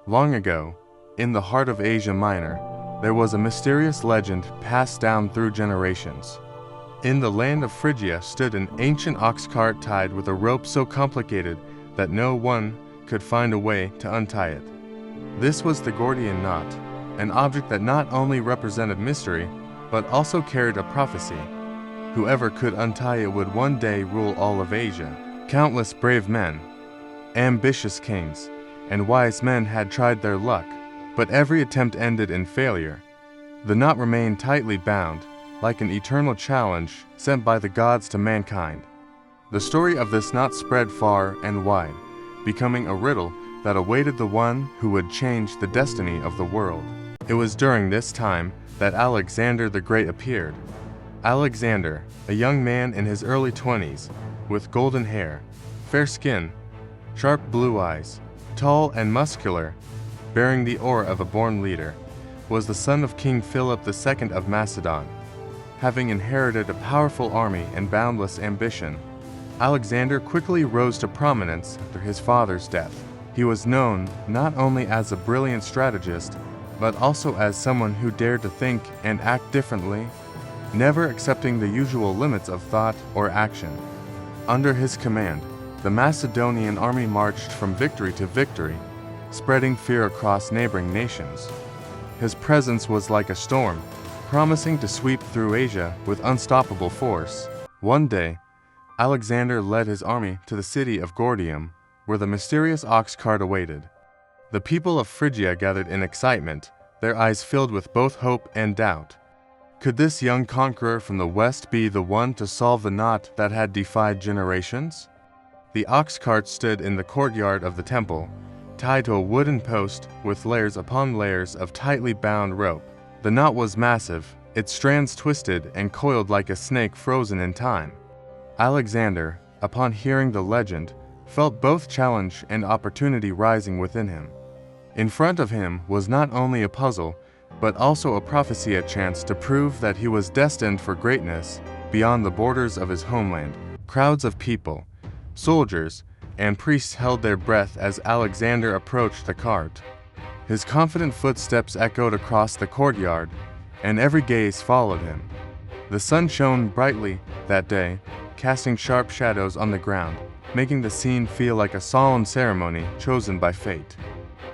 Long ago, in the heart of Asia Minor, there was a mysterious legend passed down through generations. In the land of Phrygia stood an ancient ox cart tied with a rope so complicated that no one could find a way to untie it. This was the Gordian Knot, an object that not only represented mystery, but also carried a prophecy. Whoever could untie it would one day rule all of Asia. Countless brave men, ambitious kings, and wise men had tried their luck, but every attempt ended in failure. The knot remained tightly bound, like an eternal challenge sent by the gods to mankind. The story of this knot spread far and wide, becoming a riddle that awaited the one who would change the destiny of the world. It was during this time that Alexander the Great appeared. Alexander, a young man in his early 20s, with golden hair, fair skin, sharp blue eyes, tall and muscular, bearing the aura of a born leader, was the son of King Philip II of Macedon. Having inherited a powerful army and boundless ambition, Alexander quickly rose to prominence after his father's death. He was known not only as a brilliant strategist, but also as someone who dared to think and act differently, never accepting the usual limits of thought or action. Under his command, the Macedonian army marched from victory to victory, spreading fear across neighboring nations. His presence was like a storm, promising to sweep through Asia with unstoppable force. One day, Alexander led his army to the city of Gordium, where the mysterious ox cart awaited. The people of Phrygia gathered in excitement, their eyes filled with both hope and doubt. Could this young conqueror from the west be the one to solve the knot that had defied generations? The ox cart stood in the courtyard of the temple, tied to a wooden post with layers upon layers of tightly bound rope. The knot was massive, its strands twisted and coiled like a snake frozen in time. Alexander, upon hearing the legend, felt both challenge and opportunity rising within him. In front of him was not only a puzzle, but also a prophecy, a chance to prove that he was destined for greatness beyond the borders of his homeland. Crowds of people, soldiers, and priests held their breath as Alexander approached the cart. His confident footsteps echoed across the courtyard, and every gaze followed him. The sun shone brightly that day, casting sharp shadows on the ground, making the scene feel like a solemn ceremony chosen by fate.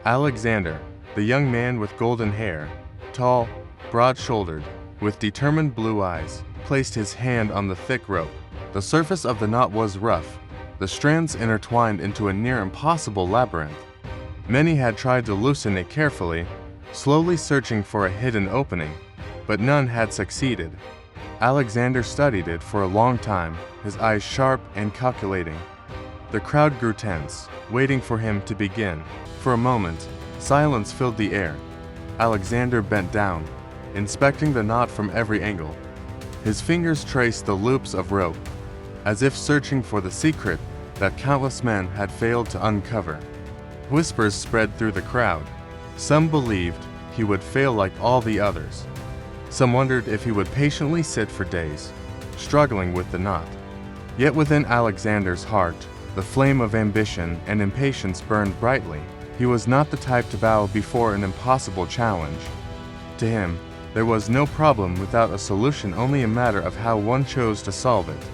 Alexander, the young man with golden hair, tall, broad-shouldered, with determined blue eyes, placed his hand on the thick rope. The surface of the knot was rough, the strands intertwined into a near impossible labyrinth. Many had tried to loosen it carefully, slowly searching for a hidden opening, but none had succeeded. Alexander studied it for a long time, his eyes sharp and calculating. The crowd grew tense, waiting for him to begin. For a moment, silence filled the air. Alexander bent down, inspecting the knot from every angle. His fingers traced the loops of rope, as if searching for the secret that countless men had failed to uncover. Whispers spread through the crowd. Some believed he would fail like all the others. Some wondered if he would patiently sit for days, struggling with the knot. Yet within Alexander's heart, the flame of ambition and impatience burned brightly. He was not the type to bow before an impossible challenge. To him, there was no problem without a solution, only a matter of how one chose to solve it.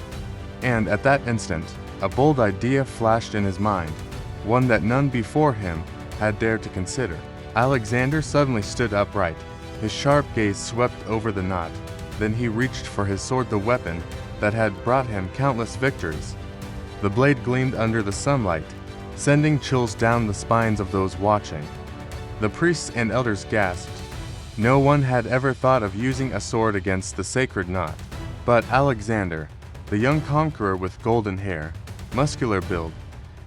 And at that instant, a bold idea flashed in his mind, one that none before him had dared to consider. Alexander suddenly stood upright. His sharp gaze swept over the knot. Then he reached for his sword, the weapon that had brought him countless victories. The blade gleamed under the sunlight, sending chills down the spines of those watching. The priests and elders gasped. No one had ever thought of using a sword against the sacred knot. But Alexander, the young conqueror with golden hair, muscular build,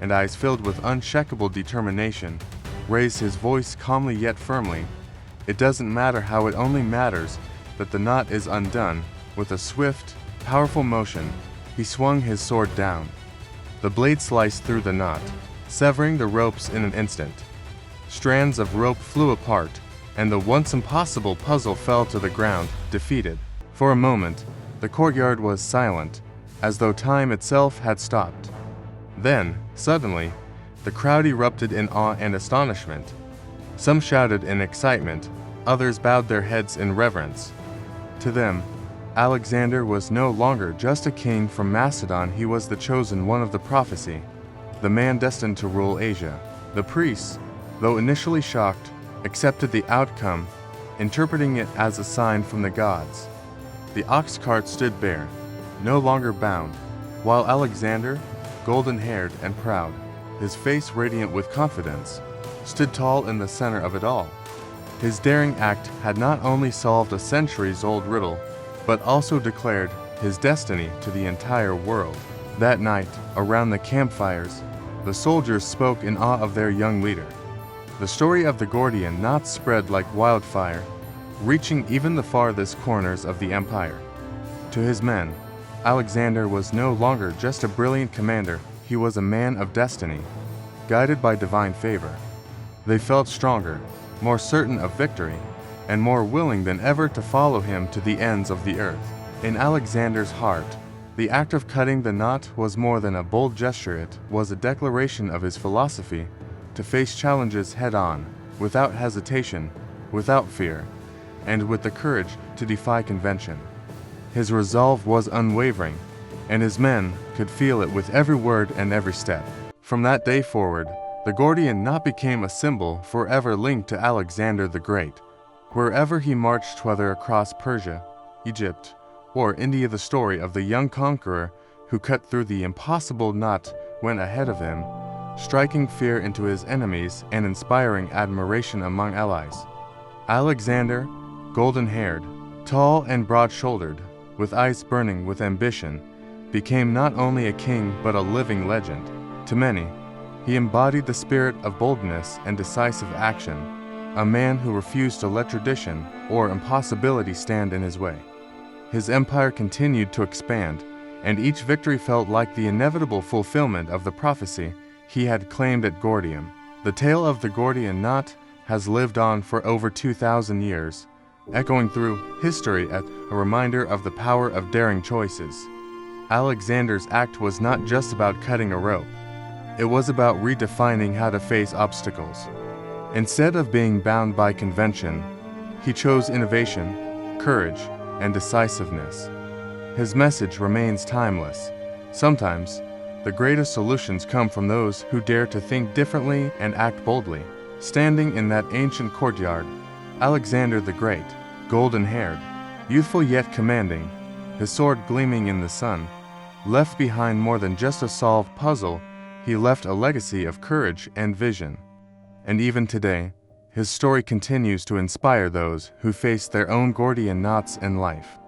and eyes filled with unshakable determination, raised his voice calmly yet firmly. It doesn't matter how, it only matters that the knot is undone. With a swift, powerful motion, he swung his sword down. The blade sliced through the knot, severing the ropes in an instant. Strands of rope flew apart, and the once impossible puzzle fell to the ground, defeated. For a moment, the courtyard was silent, as though time itself had stopped. Then, suddenly, the crowd erupted in awe and astonishment. Some shouted in excitement, others bowed their heads in reverence. To them, Alexander was no longer just a king from Macedon, he was the chosen one of the prophecy, the man destined to rule Asia. The priests, though initially shocked, accepted the outcome, interpreting it as a sign from the gods. The ox cart stood bare, no longer bound, while Alexander, golden-haired and proud, his face radiant with confidence, stood tall in the center of it all. His daring act had not only solved a centuries-old riddle, but also declared his destiny to the entire world. That night, around the campfires, the soldiers spoke in awe of their young leader. The story of the Gordian Knot spread like wildfire, reaching even the farthest corners of the empire. To his men, Alexander was no longer just a brilliant commander, he was a man of destiny, guided by divine favor. They felt stronger, more certain of victory, and more willing than ever to follow him to the ends of the earth. In Alexander's heart, the act of cutting the knot was more than a bold gesture, it was a declaration of his philosophy, to face challenges head-on, without hesitation, without fear, and with the courage to defy convention. His resolve was unwavering, and his men could feel it with every word and every step. From that day forward, the Gordian Knot became a symbol forever linked to Alexander the Great. Wherever he marched, whether across Persia, Egypt, or India, the story of the young conqueror who cut through the impossible knot went ahead of him, striking fear into his enemies and inspiring admiration among allies. Alexander, golden-haired, tall and broad-shouldered, with eyes burning with ambition, became not only a king but a living legend. To many, he embodied the spirit of boldness and decisive action, a man who refused to let tradition or impossibility stand in his way. His empire continued to expand, and each victory felt like the inevitable fulfillment of the prophecy he had claimed at Gordium. The tale of the Gordian Knot has lived on for over 2,000 years, echoing through history as a reminder of the power of daring choices. Alexander's act was not just about cutting a rope. It was about redefining how to face obstacles. Instead of being bound by convention, he chose innovation, courage, and decisiveness. His message remains timeless. Sometimes, the greatest solutions come from those who dare to think differently and act boldly. Standing in that ancient courtyard, Alexander the Great, golden-haired, youthful yet commanding, his sword gleaming in the sun, left behind more than just a solved puzzle. He left a legacy of courage and vision. And even today, his story continues to inspire those who face their own Gordian knots in life.